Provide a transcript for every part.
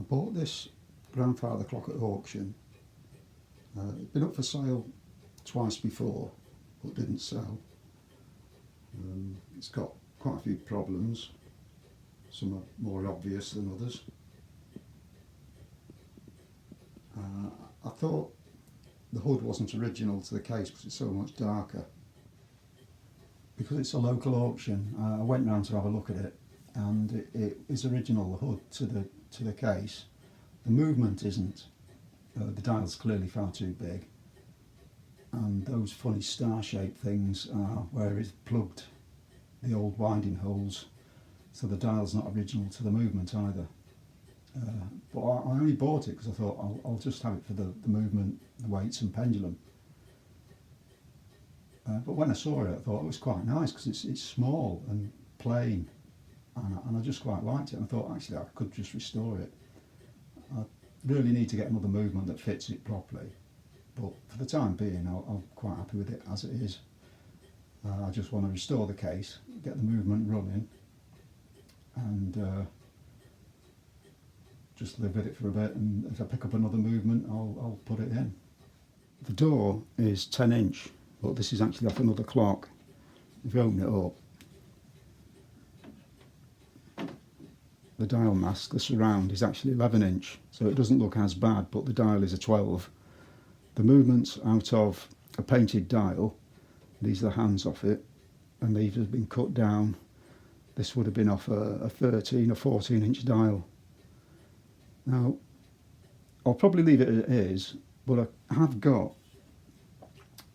I bought this grandfather clock at auction. It'd been up for sale twice before, but didn't sell. It's got quite a few problems. Some are more obvious than others. I thought the hood wasn't original to the case because it's so much darker. Because it's a local auction, I went round to have a look at it, and it is original, the hood to the case. The movement isn't. The dial's clearly far too big, and those funny star-shaped things are where it's plugged the old winding holes, so the dial's not original to the movement either. But I only bought it because I thought I'll just have it for the movement, the weights and pendulum. But when I saw it, I thought it was quite nice because it's small and plain, and I just quite liked it. And I thought actually I could just restore it. I really need to get another movement that fits it properly, but for the time being I'm quite happy with it as it is. I just want to restore the case, get the movement running, and just live with it for a bit, and if I pick up another movement I'll put it in. The door is 10-inch, but this is actually off another clock. If you open it up, the dial mask, the surround, is actually 11-inch, so it doesn't look as bad, but the dial is a 12. The movement's out of a painted dial. These are the hands off it, and these have been cut down. This would have been off a 13 or 14-inch dial. Now, I'll probably leave it as it is, but I have got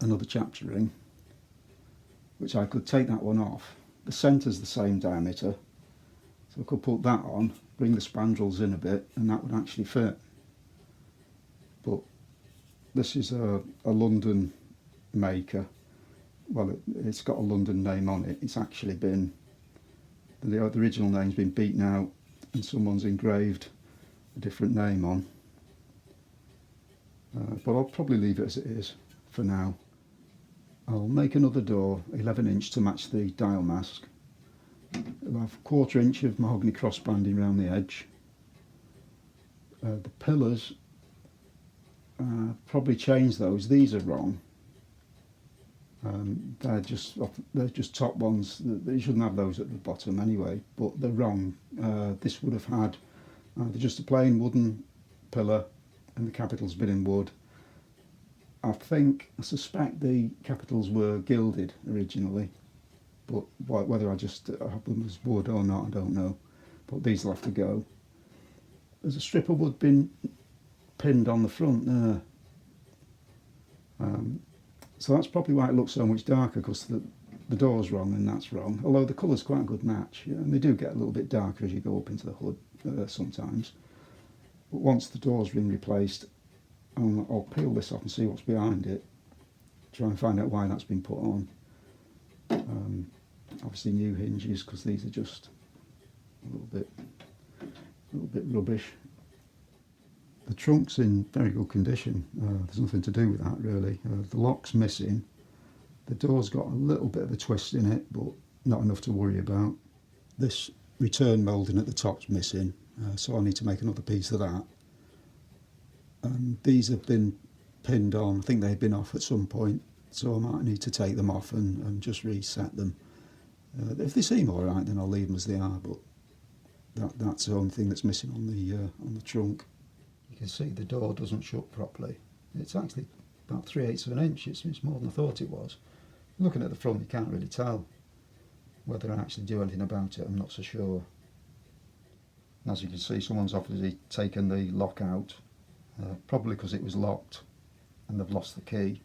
another chapter ring, which I could take that one off. The centre's the same diameter, so I could put that on, bring the spandrels in a bit, and that would actually fit. But this is a London maker. Well, it's got a London name on it. It's actually been, the original name's been beaten out and someone's engraved a different name on. But I'll probably leave it as it is for now. I'll make another door 11-inch to match the dial mask. I'll have 1/4 inch of mahogany crossbanding around the edge. The pillars, probably change those. These are wrong. They're just top ones. You shouldn't have those at the bottom anyway, but they're wrong. This would have had either just a plain wooden pillar and the capitals been in wood. I suspect the capitals were gilded originally, but whether I just have them as wood or not, I don't know. But these will have to go. There's a strip of wood been pinned on the front there. So that's probably why it looks so much darker, because the door's wrong and that's wrong. Although the colour's quite a good match, yeah, and they do get a little bit darker as you go up into the hood sometimes. But once the door's been replaced, I'll peel this off and see what's behind it. Try and find out why that's been put on. Obviously new hinges, because these are just a little bit rubbish. The trunk's in very good condition. There's nothing to do with that really. The lock's missing. The door's got a little bit of a twist in it, but not enough to worry about. This return moulding at the top's missing, so I need to make another piece of that. These have been pinned on. I think they've been off at some point, so I might need to take them off and just reset them. If they seem all right, then I'll leave them as they are. But that's the only thing that's missing on the trunk. You can see the door doesn't shut properly. It's actually about 3/8 of an inch. It's more than I thought it was. Looking at the front, you can't really tell. Whether I actually do anything about it, I'm not so sure. And as you can see, someone's obviously taken the lock out, probably because it was locked and they've lost the key.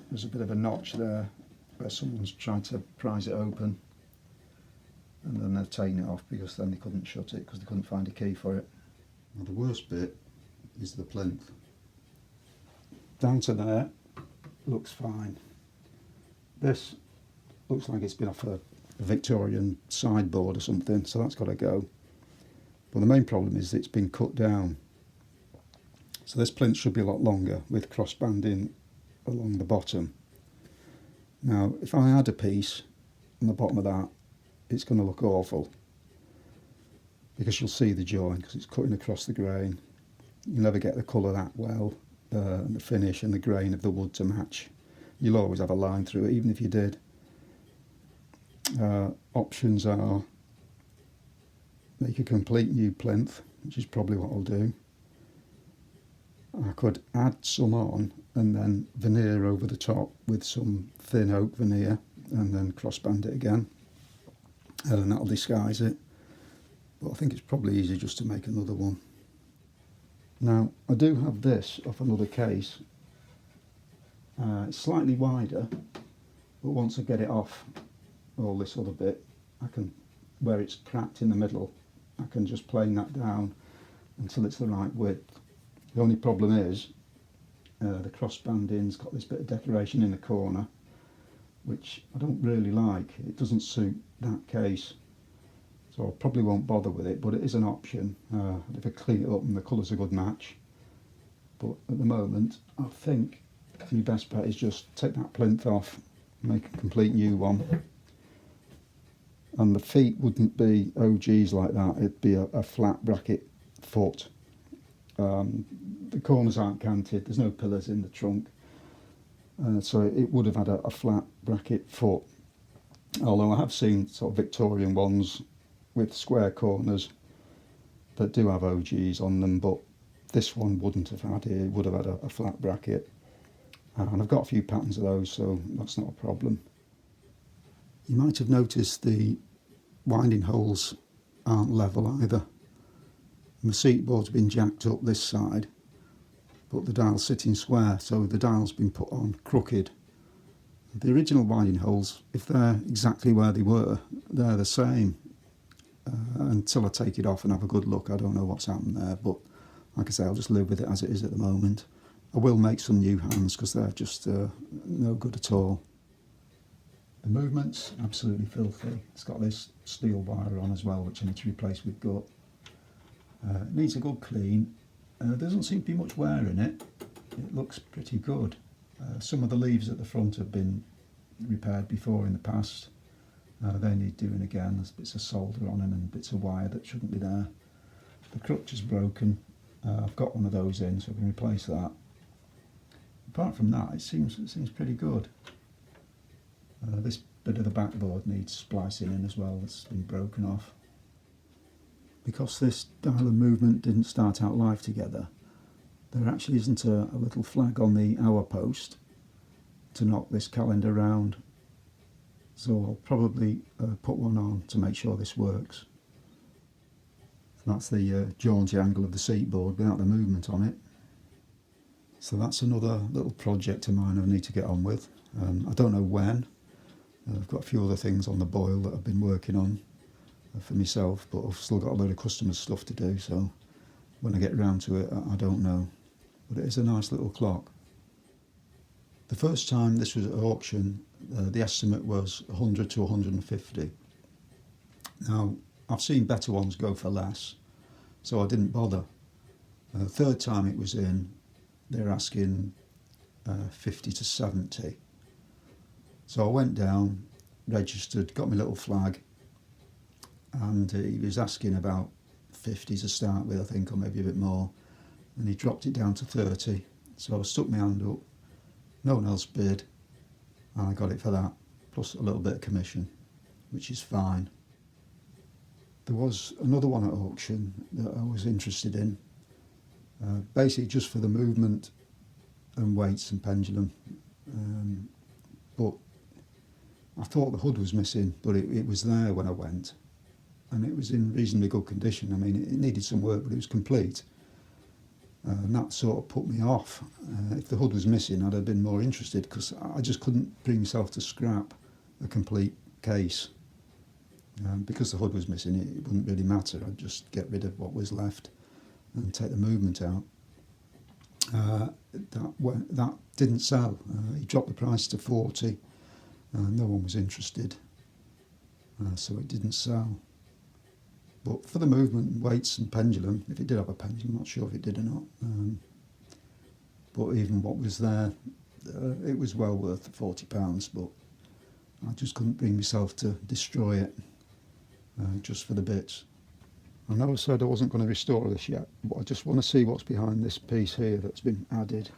There's a bit of a notch there where someone's tried to prise it open, and then they've taken it off because then they couldn't shut it because they couldn't find a key for it. Now the worst bit is the plinth. Down to there looks fine. This looks like it's been off a Victorian sideboard or something, so that's got to go. But the main problem is it's been cut down. So this plinth should be a lot longer with crossbanding along the bottom. Now if I add a piece on the bottom of that, it's going to look awful. because you'll see the join because it's cutting across the grain. You'll never get the colour that well, and the finish and the grain of the wood to match. You'll always have a line through it, even if you did. Options are make a complete new plinth, which is probably what I'll do. I could add some on and then veneer over the top with some thin oak veneer and then crossband it again, and that'll disguise it. But I think it's probably easier just to make another one. Now I do have this off another case. It's slightly wider, but once I get it off all this other bit, I can, where it's cracked in the middle, I can just plane that down until it's the right width. The only problem is the crossbanding's got this bit of decoration in the corner, which I don't really like. It doesn't suit that case, so I probably won't bother with it, but it is an option if I clean it up and the colour's a good match. But at the moment, I think the best bet is just take that plinth off, make a complete new one. And the feet wouldn't be OGs like that, it'd be a flat bracket foot. The corners aren't canted, there's no pillars in the trunk, so it would have had a flat bracket foot. Although I have seen sort of Victorian ones with square corners that do have OGs on them, but this one wouldn't have had it, it would have had a flat bracket. And I've got a few patterns of those, so that's not a problem. You might have noticed the winding holes aren't level either. My seat board's been jacked up this side, but the dial's sitting square, so the dial's been put on crooked. The original winding holes, if they're exactly where they were, they're the same. Until I take it off and have a good look, I don't know what's happened there, but like I say, I'll just live with it as it is at the moment. I will make some new hands because they're just no good at all. The movement's absolutely filthy. It's got this steel wire on as well, which I need to replace with gut. It needs a good clean. There doesn't seem to be much wear in it. It looks pretty good. Some of the leaves at the front have been repaired before in the past. They need doing again. There's bits of solder on them and bits of wire that shouldn't be there. The crutch is broken. I've got one of those in, so I can replace that. Apart from that, it seems pretty good. This bit of the backboard needs splicing in as well. It's been broken off. Because this dial and movement didn't start out live together, there actually isn't a little flag on the hour post to knock this calendar round. So I'll probably put one on to make sure this works. That's the jaunty angle of the seat board without the movement on it. So that's another little project of mine I need to get on with. I don't know when. I've got a few other things on the boil that I've been working on for myself, but I've still got a load of customers' stuff to do, so when I get around to it, I don't know. But it is a nice little clock. The first time this was at auction, the estimate was 100 to 150. Now, I've seen better ones go for less, so I didn't bother. The third time it was in, they're asking 50 to 70. So I went down, registered, got my little flag, and he was asking about 50 to start with, I think, or maybe a bit more. And he dropped it down to 30. So I stuck my hand up, no one else bid, and I got it for that, plus a little bit of commission, which is fine. There was another one at auction that I was interested in, basically just for the movement and weights and pendulum. But I thought the hood was missing, but it was there when I went, and it was in reasonably good condition. I mean, it needed some work, but it was complete. And that sort of put me off. If the hood was missing, I'd have been more interested, because I just couldn't bring myself to scrap a complete case. Because the hood was missing, it wouldn't really matter. I'd just get rid of what was left and take the movement out. That didn't sell. He dropped the price to 40. No one was interested, so it didn't sell. But for the movement, weights and pendulum, if it did have a pendulum, I'm not sure if it did or not. But even what was there, it was well worth the £40, but I just couldn't bring myself to destroy it just for the bits. I know I said I wasn't going to restore this yet, but I just want to see what's behind this piece here that's been added.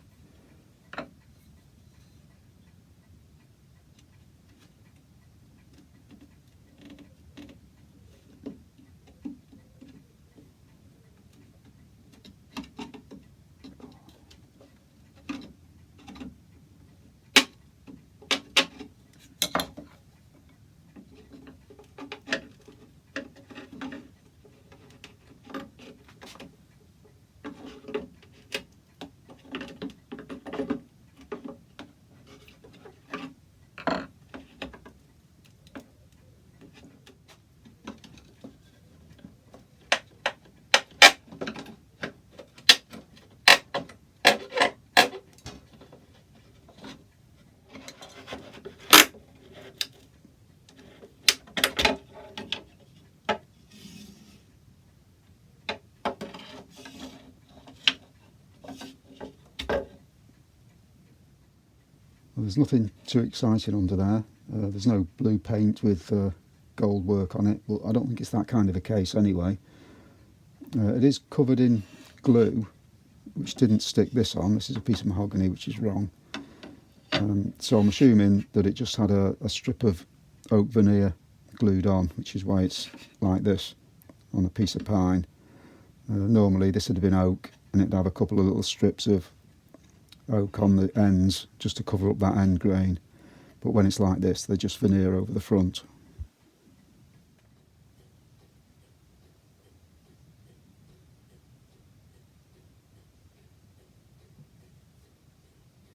Well, there's nothing too exciting under there. There's no blue paint with gold work on it, but I don't think it's that kind of a case anyway. It is covered in glue, which didn't stick this on. This is a piece of mahogany, which is wrong. So I'm assuming that it just had a strip of oak veneer glued on, which is why it's like this on a piece of pine. Normally this would have been oak, and it'd have a couple of little strips of oak on the ends just to cover up that end grain, but when it's like this, they're just veneer over the front.